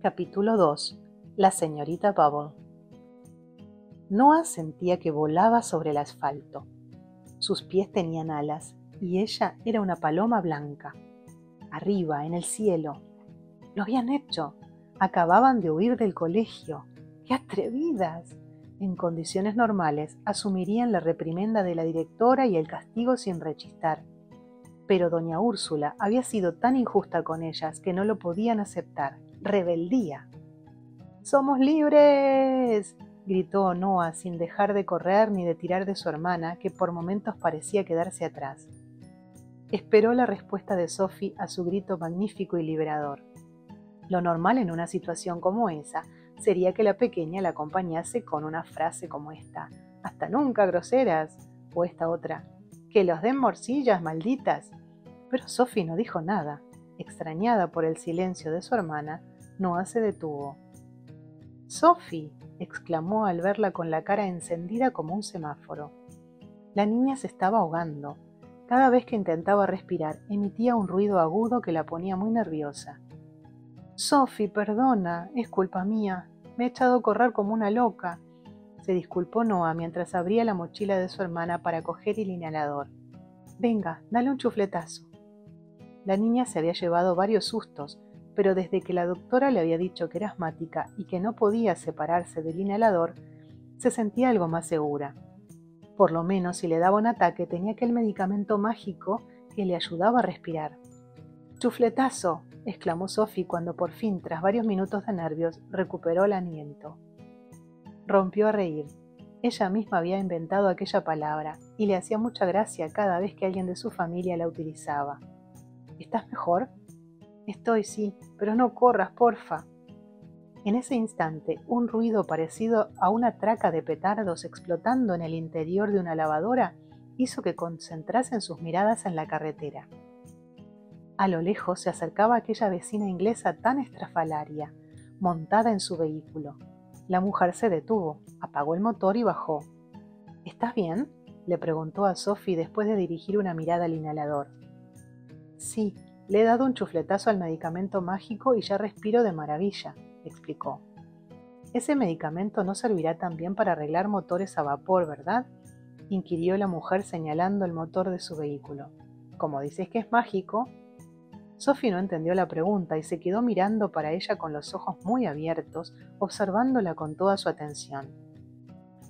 Capítulo 2. La señorita Bubble. Noah sentía que volaba sobre el asfalto. Sus pies tenían alas y ella era una paloma blanca. Arriba, en el cielo. Lo habían hecho. Acababan de huir del colegio. ¡Qué atrevidas! En condiciones normales asumirían la reprimenda de la directora y el castigo sin rechistar. Pero doña Úrsula había sido tan injusta con ellas que no lo podían aceptar. Rebeldía. ¡Somos libres!, gritó Noah sin dejar de correr ni de tirar de su hermana, que por momentos parecía quedarse atrás. Esperó la respuesta de Sophie a su grito magnífico y liberador. Lo normal en una situación como esa sería que la pequeña la acompañase con una frase como esta: «¡Hasta nunca, groseras!» o esta otra: «¡Que los den morcillas, malditas!». Pero Sophie no dijo nada. Extrañada por el silencio de su hermana, Noah se detuvo. «¡Sophie!», exclamó al verla con la cara encendida como un semáforo. La niña se estaba ahogando. Cada vez que intentaba respirar, emitía un ruido agudo que la ponía muy nerviosa. «Sophie, perdona, es culpa mía. Me he echado a correr como una loca», se disculpó Noah mientras abría la mochila de su hermana para coger el inhalador. «Venga, dale un chufletazo». La niña se había llevado varios sustos, pero desde que la doctora le había dicho que era asmática y que no podía separarse del inhalador, se sentía algo más segura. Por lo menos si le daba un ataque tenía aquel medicamento mágico que le ayudaba a respirar. «¡Chufletazo!», exclamó Sophie cuando por fin, tras varios minutos de nervios, recuperó el aliento. Rompió a reír. Ella misma había inventado aquella palabra y le hacía mucha gracia cada vez que alguien de su familia la utilizaba. «¿Estás mejor?» «Estoy, sí, pero no corras, porfa». En ese instante, un ruido parecido a una traca de petardos explotando en el interior de una lavadora hizo que concentrasen sus miradas en la carretera. A lo lejos se acercaba aquella vecina inglesa tan estrafalaria, montada en su vehículo. La mujer se detuvo, apagó el motor y bajó. «¿Estás bien?», le preguntó a Sophie después de dirigir una mirada al inhalador. «Sí, le he dado un chufletazo al medicamento mágico y ya respiro de maravilla», explicó. «Ese medicamento no servirá también para arreglar motores a vapor, ¿verdad?», inquirió la mujer señalando el motor de su vehículo. «Como dices que es mágico». Sophie no entendió la pregunta y se quedó mirando para ella con los ojos muy abiertos, observándola con toda su atención.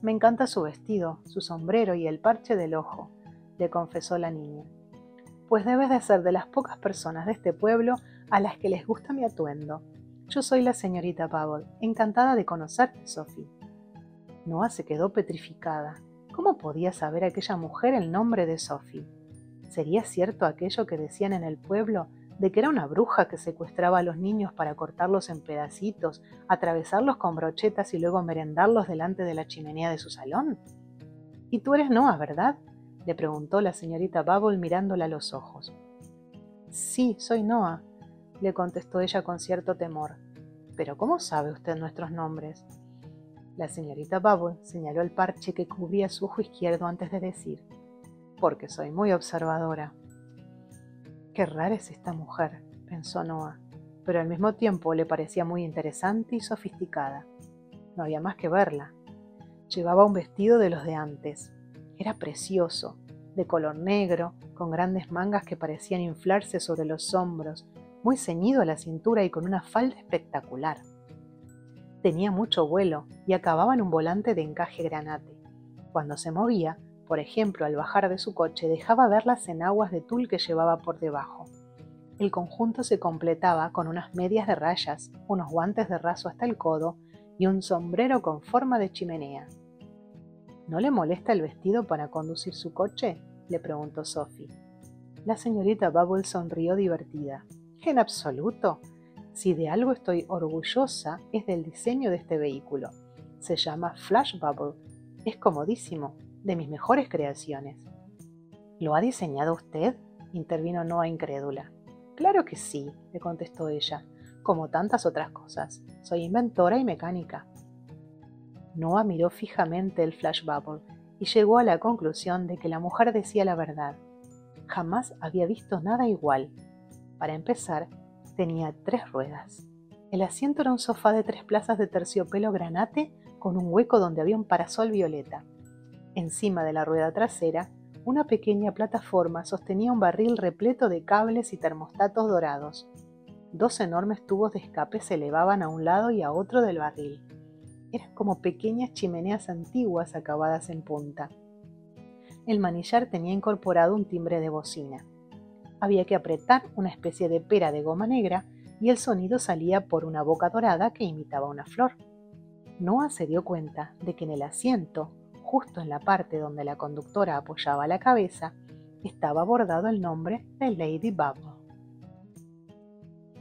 «Me encanta su vestido, su sombrero y el parche del ojo», le confesó la niña. «Pues debes de ser de las pocas personas de este pueblo a las que les gusta mi atuendo. Yo soy la señorita Bubble, encantada de conocerte, Sophie». Noah se quedó petrificada. ¿Cómo podía saber aquella mujer el nombre de Sophie? ¿Sería cierto aquello que decían en el pueblo de que era una bruja que secuestraba a los niños para cortarlos en pedacitos, atravesarlos con brochetas y luego merendarlos delante de la chimenea de su salón? «Y tú eres Noah, ¿verdad?», le preguntó la señorita Bubble mirándola a los ojos. «Sí, soy Noah», le contestó ella con cierto temor. «¿Pero cómo sabe usted nuestros nombres?». La señorita Bubble señaló el parche que cubría su ojo izquierdo antes de decir: «Porque soy muy observadora». «Qué rara es esta mujer», pensó Noah, pero al mismo tiempo le parecía muy interesante y sofisticada. No había más que verla. Llevaba un vestido de los de antes. Era precioso, de color negro, con grandes mangas que parecían inflarse sobre los hombros, muy ceñido a la cintura y con una falda espectacular. Tenía mucho vuelo y acababa en un volante de encaje granate. Cuando se movía, por ejemplo al bajar de su coche, dejaba ver las enaguas de tul que llevaba por debajo. El conjunto se completaba con unas medias de rayas, unos guantes de raso hasta el codo y un sombrero con forma de chimenea. «¿No le molesta el vestido para conducir su coche?», le preguntó Sophie. La señorita Bubble sonrió divertida. «En absoluto. Si de algo estoy orgullosa es del diseño de este vehículo. Se llama Flash Bubble. Es comodísimo, de mis mejores creaciones». «¿Lo ha diseñado usted?», intervino Noah incrédula. «Claro que sí», le contestó ella, «como tantas otras cosas. Soy inventora y mecánica». Noah miró fijamente el Flash Bubble y llegó a la conclusión de que la mujer decía la verdad. Jamás había visto nada igual. Para empezar, tenía 3 ruedas. El asiento era un sofá de 3 plazas de terciopelo granate con un hueco donde había un parasol violeta. Encima de la rueda trasera, una pequeña plataforma sostenía un barril repleto de cables y termostatos dorados. 2 enormes tubos de escape se elevaban a un lado y a otro del barril. Eran como pequeñas chimeneas antiguas acabadas en punta. El manillar tenía incorporado un timbre de bocina. Había que apretar una especie de pera de goma negra y el sonido salía por una boca dorada que imitaba una flor. Noah se dio cuenta de que en el asiento, justo en la parte donde la conductora apoyaba la cabeza, estaba bordado el nombre de Lady Bubble.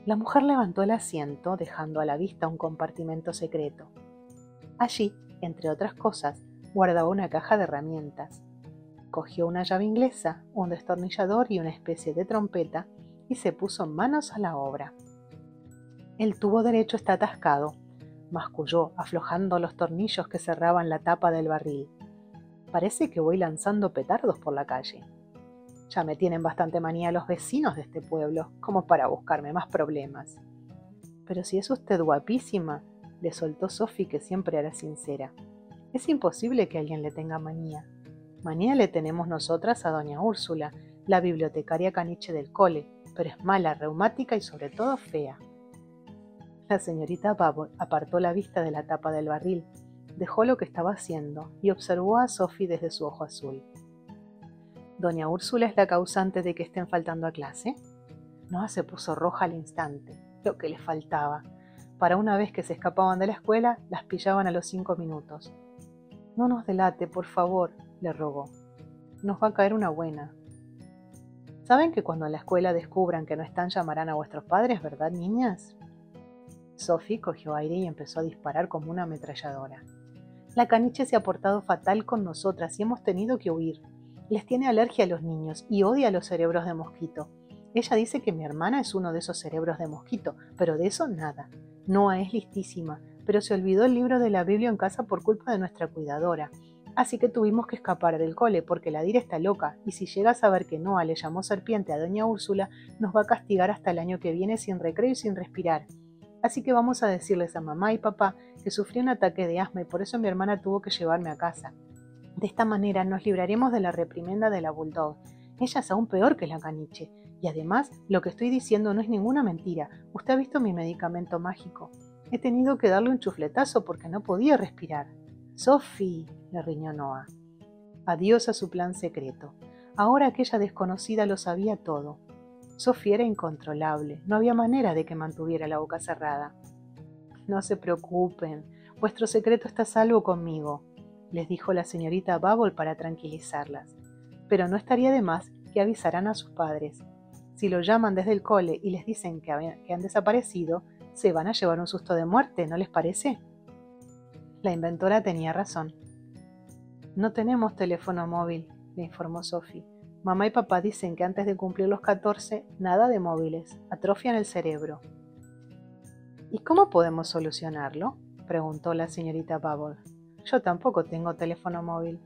La mujer levantó el asiento, dejando a la vista un compartimento secreto. Allí, entre otras cosas, guardaba una caja de herramientas. Cogió una llave inglesa, un destornillador y una especie de trompeta y se puso manos a la obra. El tubo derecho está atascado, masculló, aflojando los tornillos que cerraban la tapa del barril. Parece que voy lanzando petardos por la calle. Ya me tienen bastante manía los vecinos de este pueblo, como para buscarme más problemas. Pero si es usted guapísima, le soltó Sophie, que siempre era sincera. Es imposible que alguien le tenga manía. Manía le tenemos nosotras a doña Úrsula, la bibliotecaria caniche del cole, pero es mala, reumática y sobre todo fea. La señorita Bubble apartó la vista de la tapa del barril, dejó lo que estaba haciendo y observó a Sophie desde su ojo azul. ¿Doña Úrsula es la causante de que estén faltando a clase? Noah se puso roja al instante, lo que le faltaba. Para una vez que se escapaban de la escuela, las pillaban a los 5 minutos. No nos delate, por favor, le rogó. Nos va a caer una buena. ¿Saben que cuando en la escuela descubran que no están llamarán a vuestros padres, verdad, niñas? Sophie cogió aire y empezó a disparar como una ametralladora. La caniche se ha portado fatal con nosotras y hemos tenido que huir. Les tiene alergia a los niños y odia los cerebros de mosquito. Ella dice que mi hermana es uno de esos cerebros de mosquito, pero de eso nada. Noah es listísima, pero se olvidó el libro de la Biblia en casa por culpa de nuestra cuidadora. Así que tuvimos que escapar del cole porque la Dira está loca y si llega a saber que Noah le llamó serpiente a doña Úrsula, nos va a castigar hasta el año que viene sin recreo y sin respirar. Así que vamos a decirles a mamá y papá que sufrí un ataque de asma y por eso mi hermana tuvo que llevarme a casa. De esta manera nos libraremos de la reprimenda de la Bulldog. Ella es aún peor que la caniche. Y además, lo que estoy diciendo no es ninguna mentira. Usted ha visto mi medicamento mágico. He tenido que darle un chufletazo porque no podía respirar. Sophie, le riñó Noah. Adiós a su plan secreto. Ahora aquella desconocida lo sabía todo. Sophie era incontrolable. No había manera de que mantuviera la boca cerrada. No se preocupen. Vuestro secreto está a salvo conmigo, les dijo la señorita Bubble para tranquilizarlas. Pero no estaría de más que avisaran a sus padres. Si lo llaman desde el cole y les dicen que han desaparecido, se van a llevar un susto de muerte, ¿no les parece? La inventora tenía razón. No tenemos teléfono móvil, le informó Sophie. Mamá y papá dicen que antes de cumplir los 14, nada de móviles, atrofian el cerebro. ¿Y cómo podemos solucionarlo?, preguntó la señorita Bubble. Yo tampoco tengo teléfono móvil.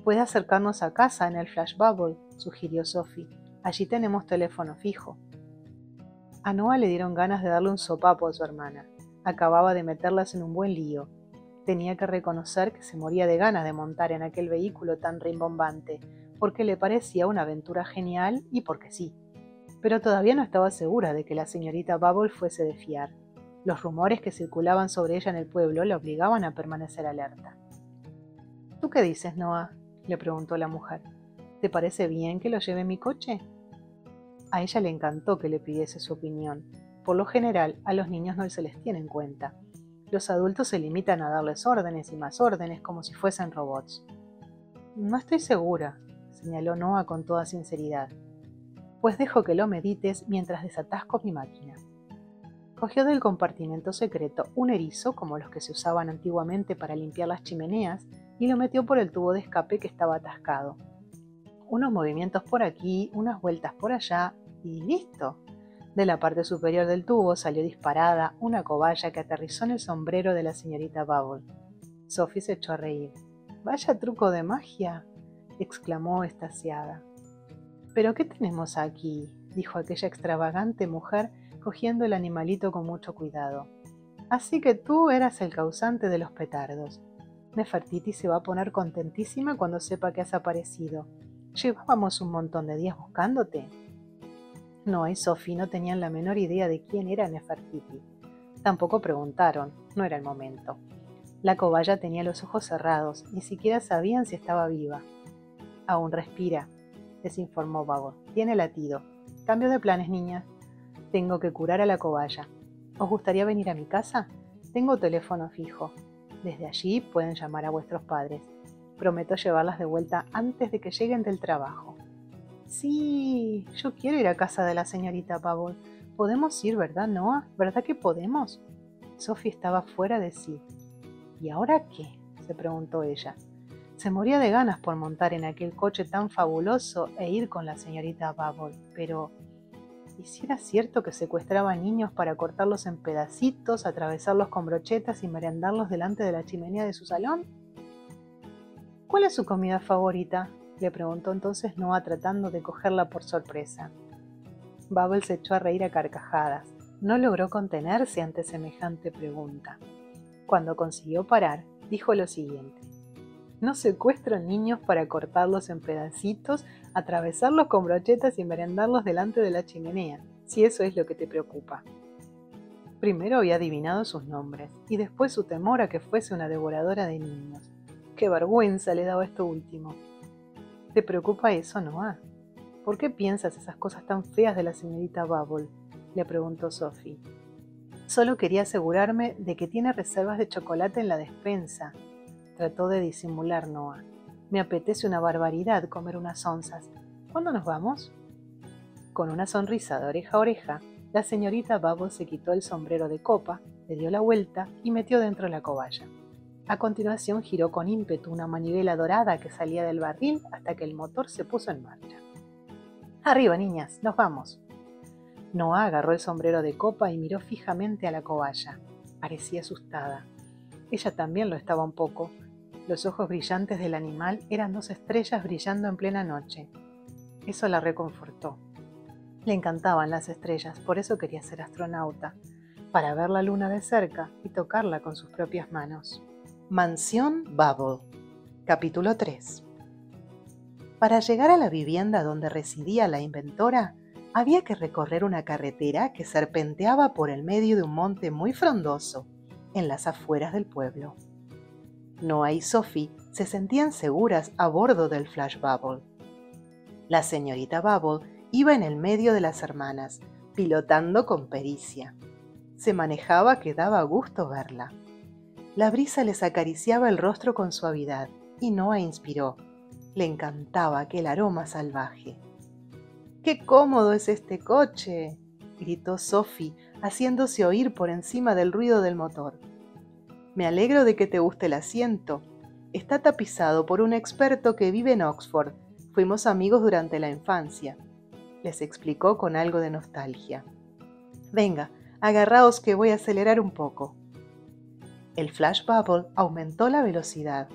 Puede acercarnos a casa en el Flash Bubble, sugirió Sophie. Allí tenemos teléfono fijo. A Noah le dieron ganas de darle un sopapo a su hermana. Acababa de meterlas en un buen lío. Tenía que reconocer que se moría de ganas de montar en aquel vehículo tan rimbombante, porque le parecía una aventura genial y porque sí. Pero todavía no estaba segura de que la señorita Bubble fuese de fiar. Los rumores que circulaban sobre ella en el pueblo la obligaban a permanecer alerta. ¿Tú qué dices, Noah?, le preguntó la mujer. ¿Te parece bien que lo lleve en mi coche? A ella le encantó que le pidiese su opinión. Por lo general, a los niños no se les tiene en cuenta. Los adultos se limitan a darles órdenes y más órdenes como si fuesen robots. No estoy segura, señaló Noah con toda sinceridad. Pues dejo que lo medites mientras desatasco mi máquina. Cogió del compartimento secreto un erizo como los que se usaban antiguamente para limpiar las chimeneas y lo metió por el tubo de escape que estaba atascado. Unos movimientos por aquí, unas vueltas por allá y ¡listo! De la parte superior del tubo salió disparada una cobaya que aterrizó en el sombrero de la señorita Bubble. Sophie se echó a reír. ¡Vaya truco de magia!, exclamó extasiada. ¿Pero qué tenemos aquí?, dijo aquella extravagante mujer escogiendo el animalito con mucho cuidado. Así que tú eras el causante de los petardos. Nefertiti se va a poner contentísima cuando sepa que has aparecido. Llevábamos un montón de días buscándote. Noah y Sophie no tenían la menor idea de quién era Nefertiti. Tampoco preguntaron, no era el momento. La cobaya tenía los ojos cerrados, ni siquiera sabían si estaba viva. Aún respira, les informó Bubble. Tiene latido. Cambio de planes, niñas. Tengo que curar a la cobaya. ¿Os gustaría venir a mi casa? Tengo teléfono fijo. Desde allí pueden llamar a vuestros padres. Prometo llevarlas de vuelta antes de que lleguen del trabajo. Sí, yo quiero ir a casa de la señorita Bubble. Podemos ir, ¿verdad, Noah? ¿Verdad que podemos? Sophie estaba fuera de sí. ¿Y ahora qué?, se preguntó ella. Se moría de ganas por montar en aquel coche tan fabuloso e ir con la señorita Bubble, pero ¿y si era cierto que secuestraba niños para cortarlos en pedacitos, atravesarlos con brochetas y merendarlos delante de la chimenea de su salón? ¿Cuál es su comida favorita?, le preguntó entonces Noah tratando de cogerla por sorpresa. Bubble se echó a reír a carcajadas. No logró contenerse ante semejante pregunta. Cuando consiguió parar, dijo lo siguiente. No secuestro niños para cortarlos en pedacitos, atravesarlos con brochetas y merendarlos delante de la chimenea, si eso es lo que te preocupa. Primero había adivinado sus nombres, y después su temor a que fuese una devoradora de niños. ¡Qué vergüenza le daba esto último! ¿Te preocupa eso, Noah? ¿Por qué piensas esas cosas tan feas de la señorita Bubble?, le preguntó Sophie. Solo quería asegurarme de que tiene reservas de chocolate en la despensa, trató de disimular Noah. Me apetece una barbaridad comer unas onzas. ¿Cuándo nos vamos? Con una sonrisa de oreja a oreja, la señorita Bubble se quitó el sombrero de copa, le dio la vuelta y metió dentro la cobaya. A continuación giró con ímpetu una manivela dorada que salía del barril hasta que el motor se puso en marcha. ¡Arriba, niñas! ¡Nos vamos! Noah agarró el sombrero de copa y miró fijamente a la cobaya. Parecía asustada. Ella también lo estaba un poco. Los ojos brillantes del animal eran 2 estrellas brillando en plena noche. Eso la reconfortó. Le encantaban las estrellas, por eso quería ser astronauta, para ver la luna de cerca y tocarla con sus propias manos. Mansión Bubble, capítulo 3. Para llegar a la vivienda donde residía la inventora, había que recorrer una carretera que serpenteaba por el medio de un monte muy frondoso, en las afueras del pueblo. Noah y Sophie se sentían seguras a bordo del Flash Bubble. La señorita Bubble iba en el medio de las hermanas, pilotando con pericia. Se manejaba que daba gusto verla. La brisa les acariciaba el rostro con suavidad y Noah inspiró. Le encantaba aquel aroma salvaje. ¡Qué cómodo es este coche!, gritó Sophie, haciéndose oír por encima del ruido del motor. Me alegro de que te guste el asiento. Está tapizado por un experto que vive en Oxford. Fuimos amigos durante la infancia, les explicó con algo de nostalgia. Venga, agarraos que voy a acelerar un poco. El Flash Bubble aumentó la velocidad.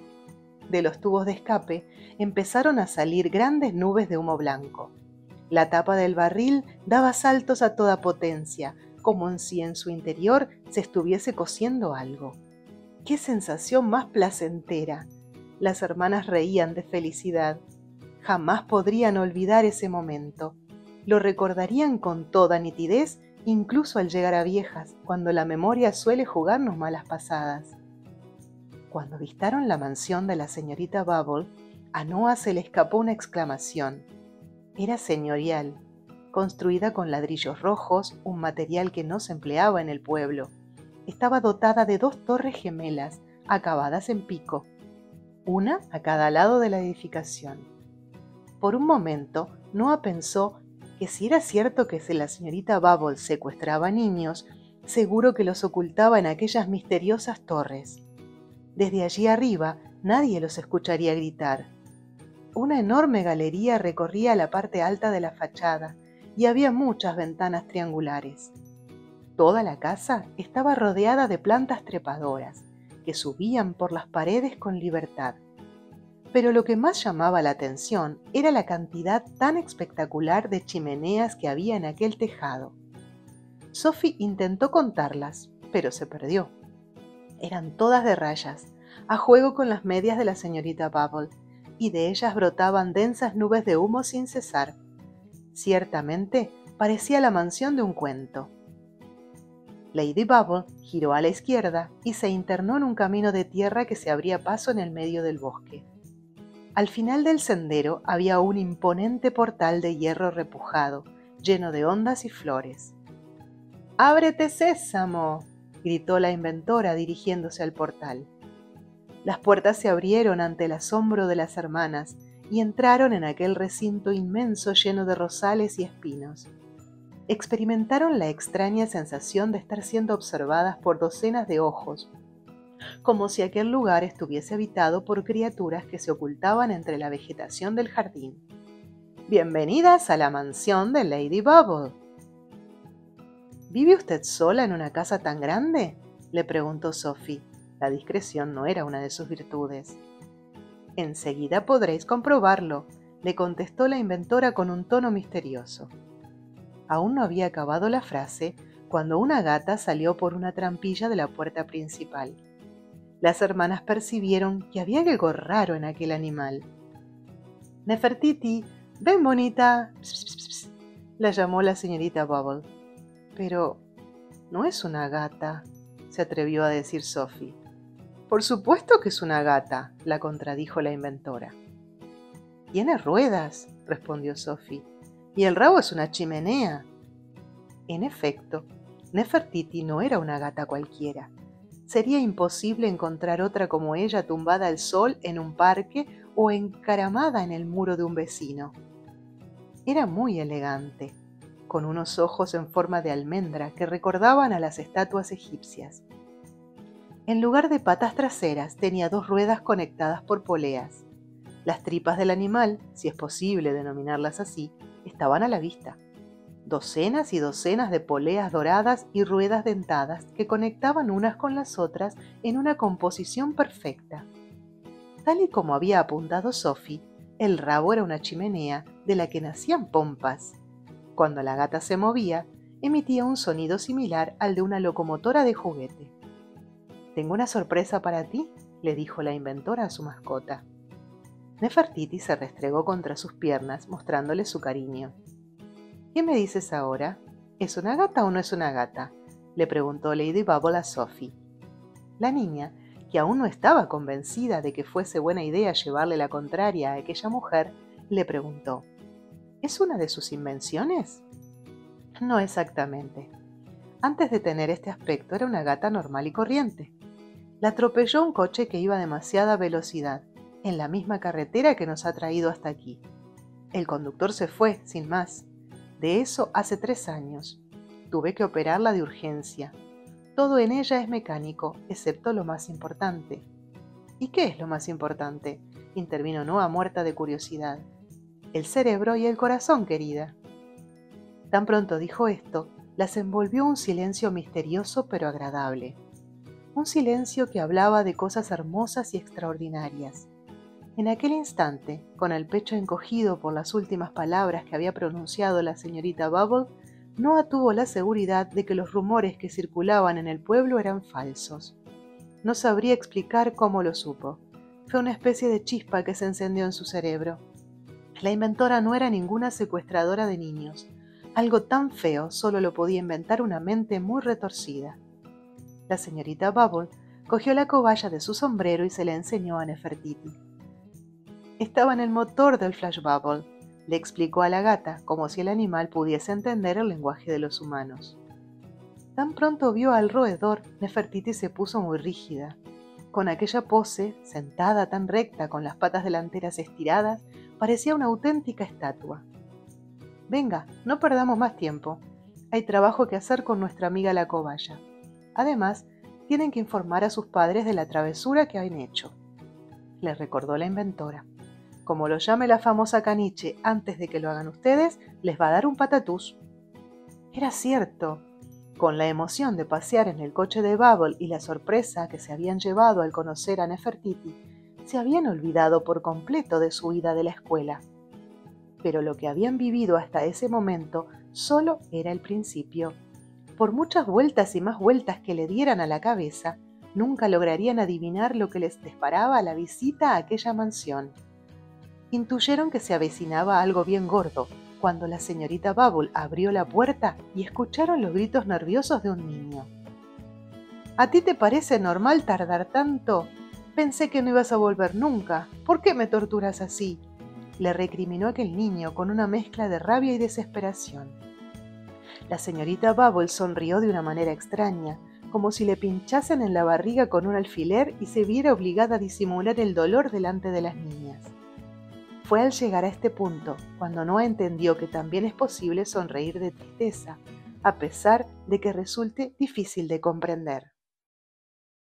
De los tubos de escape empezaron a salir grandes nubes de humo blanco. La tapa del barril daba saltos a toda potencia, como si en su interior se estuviese cociendo algo. ¡Qué sensación más placentera! Las hermanas reían de felicidad. Jamás podrían olvidar ese momento. Lo recordarían con toda nitidez, incluso al llegar a viejas, cuando la memoria suele jugarnos malas pasadas. Cuando avistaron la mansión de la señorita Bubble, a Noah se le escapó una exclamación. Era señorial, construida con ladrillos rojos, un material que no se empleaba en el pueblo. Estaba dotada de 2 torres gemelas, acabadas en pico, una a cada lado de la edificación. Por un momento, Noah pensó que si era cierto que la señorita Bubble secuestraba niños, seguro que los ocultaba en aquellas misteriosas torres. Desde allí arriba, nadie los escucharía gritar. Una enorme galería recorría la parte alta de la fachada y había muchas ventanas triangulares. Toda la casa estaba rodeada de plantas trepadoras que subían por las paredes con libertad. Pero lo que más llamaba la atención era la cantidad tan espectacular de chimeneas que había en aquel tejado. Sophie intentó contarlas, pero se perdió. Eran todas de rayas, a juego con las medias de la señorita Bubble, y de ellas brotaban densas nubes de humo sin cesar. Ciertamente, parecía la mansión de un cuento. Lady Bubble giró a la izquierda y se internó en un camino de tierra que se abría paso en el medio del bosque. Al final del sendero había un imponente portal de hierro repujado, lleno de ondas y flores. «¡Ábrete, sésamo!», gritó la inventora dirigiéndose al portal. Las puertas se abrieron ante el asombro de las hermanas y entraron en aquel recinto inmenso lleno de rosales y espinos. Experimentaron la extraña sensación de estar siendo observadas por docenas de ojos, como si aquel lugar estuviese habitado por criaturas que se ocultaban entre la vegetación del jardín. «Bienvenidas a la mansión de Lady Bubble». «¿Vive usted sola en una casa tan grande?», le preguntó Sophie. La discreción no era una de sus virtudes. «Enseguida podréis comprobarlo», le contestó la inventora con un tono misterioso. Aún no había acabado la frase cuando una gata salió por una trampilla de la puerta principal. Las hermanas percibieron que había algo raro en aquel animal. «Nefertiti, ven, bonita», pss, pss, pss, la llamó la señorita Bubble. «Pero no es una gata», se atrevió a decir Sophie. «Por supuesto que es una gata», la contradijo la inventora. «Tiene ruedas», respondió Sophie, «y el rabo es una chimenea». En efecto, Nefertiti no era una gata cualquiera. Sería imposible encontrar otra como ella tumbada al sol en un parque o encaramada en el muro de un vecino. Era muy elegante, con unos ojos en forma de almendra que recordaban a las estatuas egipcias. En lugar de patas traseras tenía 2 ruedas conectadas por poleas. Las tripas del animal, si es posible denominarlas así, estaban a la vista. Docenas y docenas de poleas doradas y ruedas dentadas que conectaban unas con las otras en una composición perfecta. Tal y como había apuntado Sophie, el rabo era una chimenea de la que nacían pompas. Cuando la gata se movía, emitía un sonido similar al de una locomotora de juguete. «Tengo una sorpresa para ti», le dijo la inventora a su mascota. Nefertiti se restregó contra sus piernas, mostrándole su cariño. «¿Qué me dices ahora? ¿Es una gata o no es una gata?», le preguntó Lady Bubble a Sophie. La niña, que aún no estaba convencida de que fuese buena idea llevarle la contraria a aquella mujer, le preguntó: «¿Es una de sus invenciones?». «No exactamente. Antes de tener este aspecto era una gata normal y corriente. La atropelló un coche que iba a demasiada velocidad, en la misma carretera que nos ha traído hasta aquí. El conductor se fue, sin más. De eso hace 3 años. Tuve que operarla de urgencia. Todo en ella es mecánico, excepto lo más importante». «¿Y qué es lo más importante?», intervino Noah, muerta de curiosidad. «El cerebro y el corazón, querida». Tan pronto dijo esto, las envolvió un silencio misterioso pero agradable. Un silencio que hablaba de cosas hermosas y extraordinarias. En aquel instante, con el pecho encogido por las últimas palabras que había pronunciado la señorita Bubble, Noah tuvo la seguridad de que los rumores que circulaban en el pueblo eran falsos. No sabría explicar cómo lo supo. Fue una especie de chispa que se encendió en su cerebro. La inventora no era ninguna secuestradora de niños. Algo tan feo solo lo podía inventar una mente muy retorcida. La señorita Bubble cogió la cobaya de su sombrero y se la enseñó a Nefertiti. «Estaba en el motor del Flash Bubble», le explicó a la gata, como si el animal pudiese entender el lenguaje de los humanos. Tan pronto vio al roedor, Nefertiti se puso muy rígida. Con aquella pose, sentada tan recta con las patas delanteras estiradas, parecía una auténtica estatua. «Venga, no perdamos más tiempo. Hay trabajo que hacer con nuestra amiga la cobaya. Además, tienen que informar a sus padres de la travesura que han hecho», le recordó la inventora. «Como lo llame la famosa caniche antes de que lo hagan ustedes, les va a dar un patatús». Era cierto. Con la emoción de pasear en el coche de Bubble y la sorpresa que se habían llevado al conocer a Nefertiti, se habían olvidado por completo de su ida de la escuela. Pero lo que habían vivido hasta ese momento solo era el principio. por muchas vueltas y más vueltas que le dieran a la cabeza, nunca lograrían adivinar lo que les disparaba la visita a aquella mansión. Intuyeron que se avecinaba algo bien gordo, cuando la señorita Bubble abrió la puerta y escucharon los gritos nerviosos de un niño. ¿A ti te parece normal tardar tanto? Pensé que no ibas a volver nunca. ¿Por qué me torturas así?, le recriminó aquel niño con una mezcla de rabia y desesperación. La señorita Bubble sonrió de una manera extraña, como si le pinchasen en la barriga con un alfiler y se viera obligada a disimular el dolor delante de las niñas. Fue al llegar a este punto cuando Noah entendió que también es posible sonreír de tristeza, a pesar de que resulte difícil de comprender.